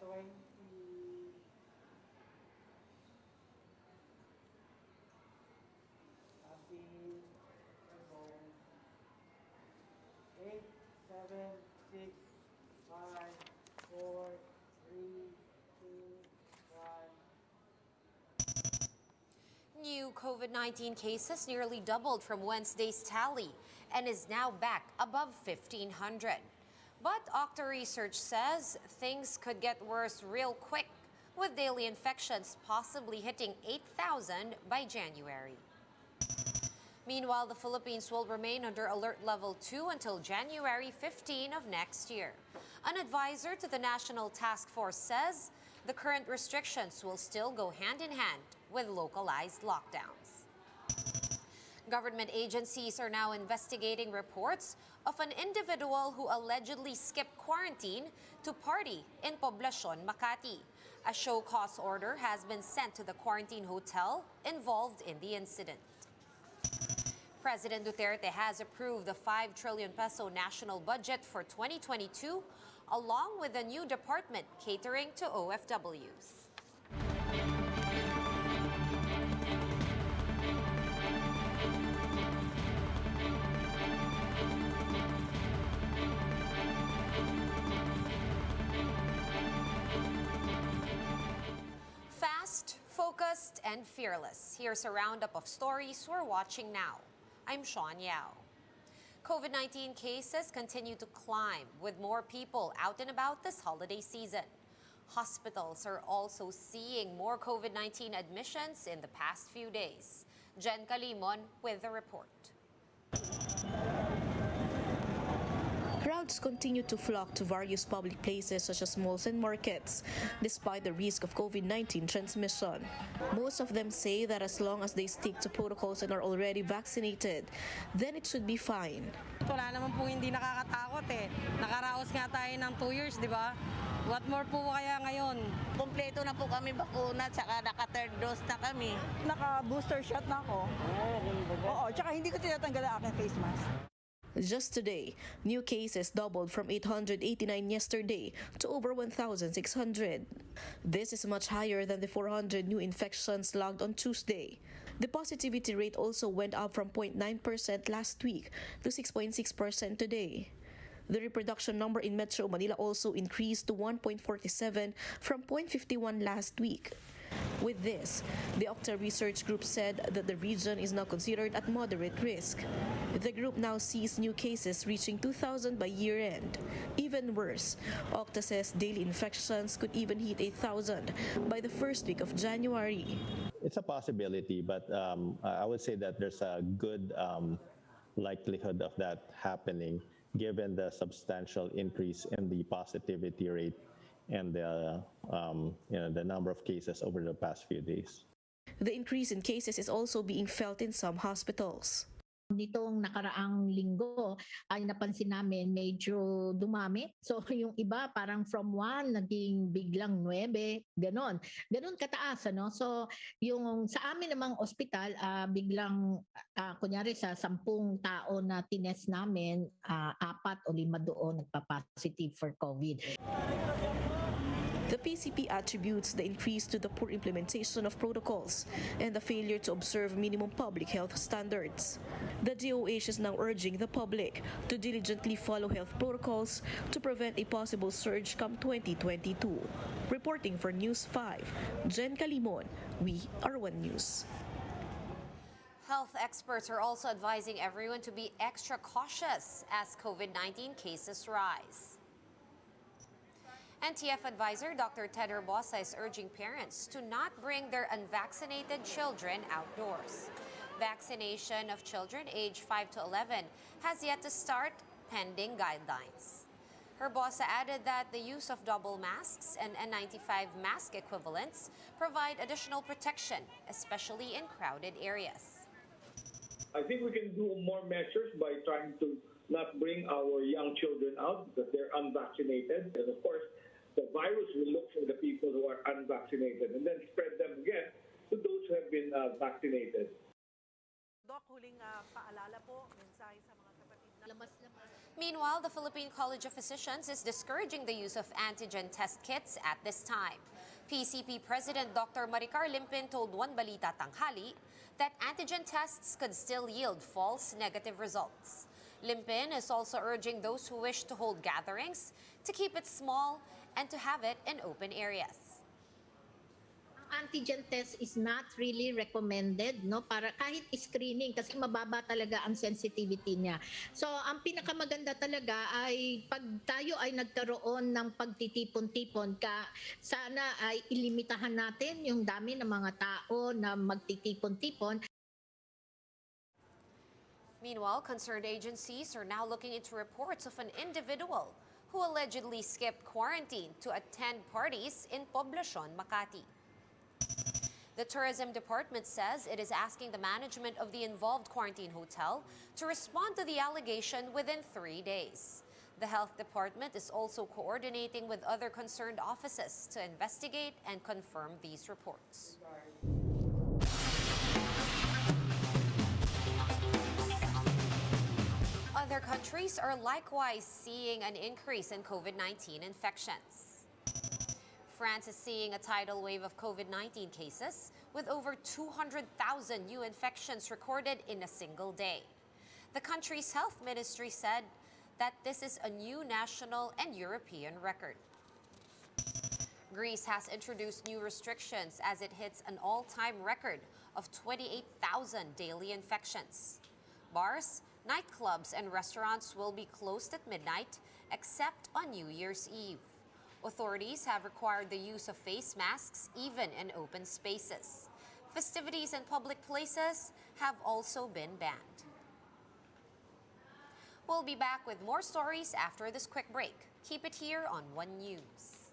20, 8, 7, 6, 5, 4, 3, 2, 1. New COVID-19 cases nearly doubled from Wednesday's tally and is now back above 1,500. But Octa research says things could get worse real quick, with daily infections possibly hitting 8,000 by January. Meanwhile, the Philippines will remain under alert level 2 until January 15 of next year. An advisor to the National Task Force says the current restrictions will still go hand in hand with localized lockdowns. Government agencies are now investigating reports of an individual who allegedly skipped quarantine to party in Poblacion, Makati. A show cause order has been sent to the quarantine hotel involved in the incident. President Duterte has approved the 5 trillion peso national budget for 2022, along with a new department catering to OFWs. Fast, focused, and fearless. Here's a roundup of stories we're watching now. I'm Sean Yao. COVID-19 cases continue to climb with more people out and about this holiday season. Hospitals are also seeing more COVID-19 admissions in the past few days. Jen Calimon with the report. Crowds continue to flock to various public places such as malls and markets, despite the risk of COVID-19 transmission. Most of them say that as long as they stick to protocols and are already vaccinated, then it should be fine. Wala naman pong hindi nakakatakot eh. Nakaraos nga tayo ng 2 years, di ba? What more po kaya ngayon? Kompleto na po kami bakuna, tsaka naka-third dose na kami. Naka-booster shot na ako. Oo, tsaka hindi ko tinatanggal ang aking face mask. Just today, new cases doubled from 889 yesterday to over 1,600. This is much higher than the 400 new infections logged on Tuesday. The positivity rate also went up from 0.9% last week to 6.6% today. The reproduction number in Metro Manila also increased to 1.47 from 0.51 last week. With this, the Octa Research Group said that the region is now considered at moderate risk. The group now sees new cases reaching 2,000 by year-end. Even worse, Octa says daily infections could even hit 8,000 by the first week of January. It's a possibility, but I would say that there's a good likelihood of that happening given the substantial increase in the positivity rate and the number of cases over the past few days. The increase in cases is also being felt in some hospitals. Nitong nakaraang linggo ay napansin namin medyo dumami. So yung iba parang from 1 naging biglang 9, ganon. Ganon kataas, ano? So yung sa amin namang ospital, biglang kunyari sa 10 tao na tinest namin, 4 o 5 doon nagpa-positive for COVID. The PCP attributes the increase to the poor implementation of protocols and the failure to observe minimum public health standards. The DOH is now urging the public to diligently follow health protocols to prevent a possible surge come 2022. Reporting for News 5, Jen Calimon, We Are One News. Health experts are also advising everyone to be extra cautious as COVID-19 cases rise. NTF advisor Dr. Ted Herbosa is urging parents to not bring their unvaccinated children outdoors. Vaccination of children aged 5 to 11 has yet to start pending guidelines. Herbosa added that the use of double masks and N95 mask equivalents provide additional protection, especially in crowded areas. I think we can do more measures by trying to not bring our young children out because they're unvaccinated. And of course, the virus will look for the people who are unvaccinated and then spread them again to those who have been vaccinated. Doc, huling paalala po, mensahe sa mga kapatid na Meanwhile, the Philippine College of Physicians is discouraging the use of antigen test kits at this time. PCP President Dr. Maricar Limpin told One Balita Tanghali that antigen tests could still yield false negative results. Limpin is also urging those who wish to hold gatherings to keep it small and to have it in open areas. Antigen test is not really recommended, no, para kahit screening kasi mababa talaga ang sensitivity niya. So ang pinakamaganda talaga ay pag tayo ay nagkaroon ng pagtitipon-tipon, sana ay ilimitahan natin yung dami ng mga tao na magtitipon-tipon. Meanwhile, concerned agencies are now looking into reports of an individual who allegedly skipped quarantine to attend parties in Poblacion, Makati. The tourism department says it is asking the management of the involved quarantine hotel to respond to the allegation within 3 days. The health department is also coordinating with other concerned offices to investigate and confirm these reports. Other countries are likewise seeing an increase in COVID-19 infections. France is seeing a tidal wave of COVID-19 cases with over 200,000 new infections recorded in a single day. The country's health ministry said that this is a new national and European record. Greece has introduced new restrictions as it hits an all-time record of 28,000 daily infections. Bars, nightclubs, and restaurants will be closed at midnight except on New Year's Eve. Authorities have required the use of face masks even in open spaces. Festivities in public places have also been banned. We'll be back with more stories after this quick break. Keep it here on One News.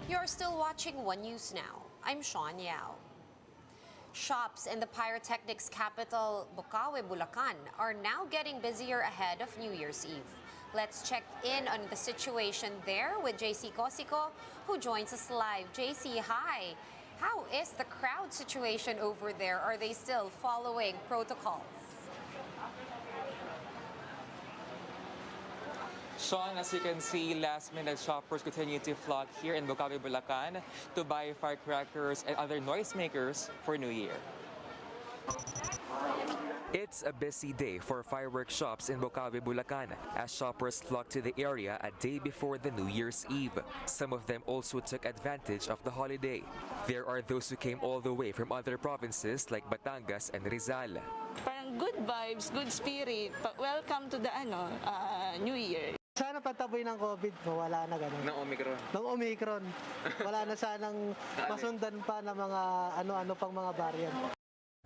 You're still watching One News Now. I'm Sean Yao. Shops in the pyrotechnics capital, Bocaue, Bulacan, are now getting busier ahead of New Year's Eve. Let's check in on the situation there with JC Cosico, who joins us live. JC, hi. How is the crowd situation over there? Are they still following protocols? Sean, as you can see, last-minute shoppers continue to flock here in Bocaue, Bulacan to buy firecrackers and other noisemakers for New Year. It's a busy day for fireworks shops in Bocaue, Bulacan as shoppers flock to the area a day before the New Year's Eve. Some of them also took advantage of the holiday. There are those who came all the way from other provinces like Batangas and Rizal. Parang good vibes, good spirit. Welcome to the New Year. Sana pataboy ng COVID, wala na ganun. Ng Omicron. Wala na sanang masundan pa ng mga ano-ano pang mga variant.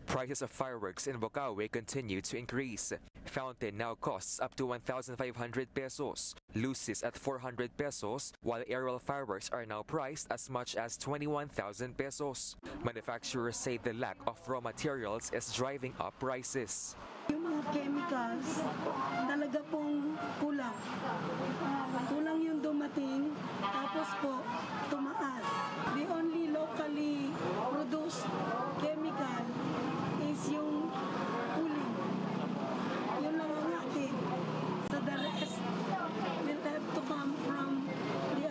Prices of fireworks in Bocaue continue to increase. Fountain now costs up to 1,500 pesos, luces at 400 pesos, while aerial fireworks are now priced as much as 21,000 pesos. Manufacturers say the lack of raw materials is driving up prices. Yung mga chemicals, talaga pong kulang. Kulang yung dumating, tapos po tumaas. The only locally produced chemical is yung cooling. Yun lang ang atin. So the rest will have to come from the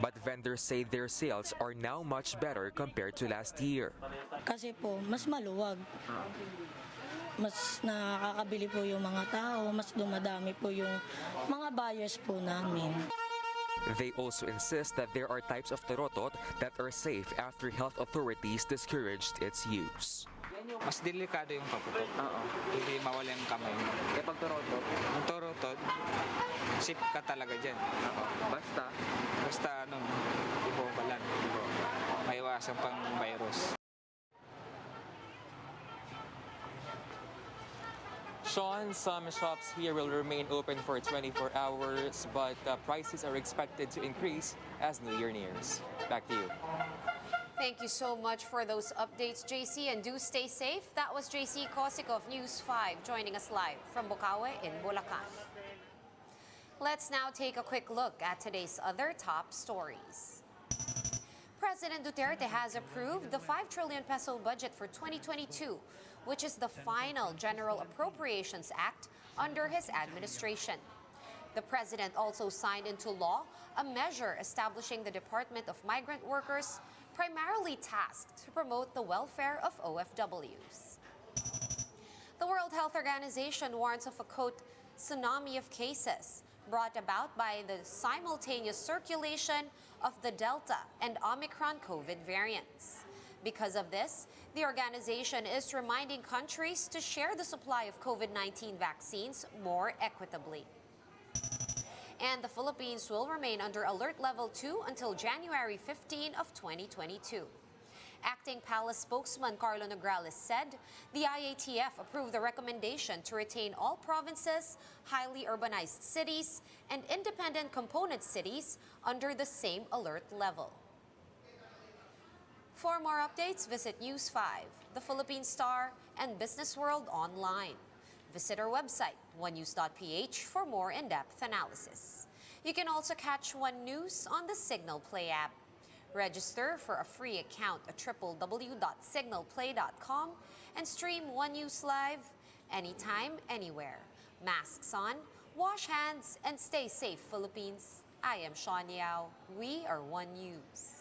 But vendors say their sales are now much better compared to last year. Kasi po, mas maluwag. Mas nakakabili po yung mga tao, mas dumadami po yung mga buyers po namin. They also insist that there are types of torotot that are safe after health authorities discouraged its use. Mas delikado yung paputok. Hindi mawala yung kamay mo. Eh pag torotot? Yung torotot, safe ka talaga dyan. Basta? Basta ibobalan. May iwasan pang virus. Sean, some shops here will remain open for 24 hours, but prices are expected to increase as New Year nears. Back to you. Thank you so much for those updates, JC, and do stay safe. That was JC Kosik of News 5 joining us live from Bukawi in Bulacan. Let's now take a quick look at today's other top stories. President Duterte has approved the 5 trillion peso budget for 2022, which is the final General Appropriations Act under his administration. The president also signed into law a measure establishing the Department of Migrant Workers, primarily tasked to promote the welfare of OFWs. The World Health Organization warns of a, quote, tsunami of cases brought about by the simultaneous circulation of the Delta and Omicron COVID variants. Because of this, the organization is reminding countries to share the supply of COVID-19 vaccines more equitably. And the Philippines will remain under Alert Level 2 until January 15 of 2022. Acting Palace spokesman Carlo Nograles said the IATF approved the recommendation to retain all provinces, highly urbanized cities, and independent component cities under the same alert level. For more updates, visit News 5, The Philippine Star, and Business World online. Visit our website, onenews.ph, for more in-depth analysis. You can also catch One News on the Signal Play app. Register for a free account at www.signalplay.com and stream One News live anytime, anywhere. Masks on, wash hands, and stay safe, Philippines. I am Sean Yao. We are One News.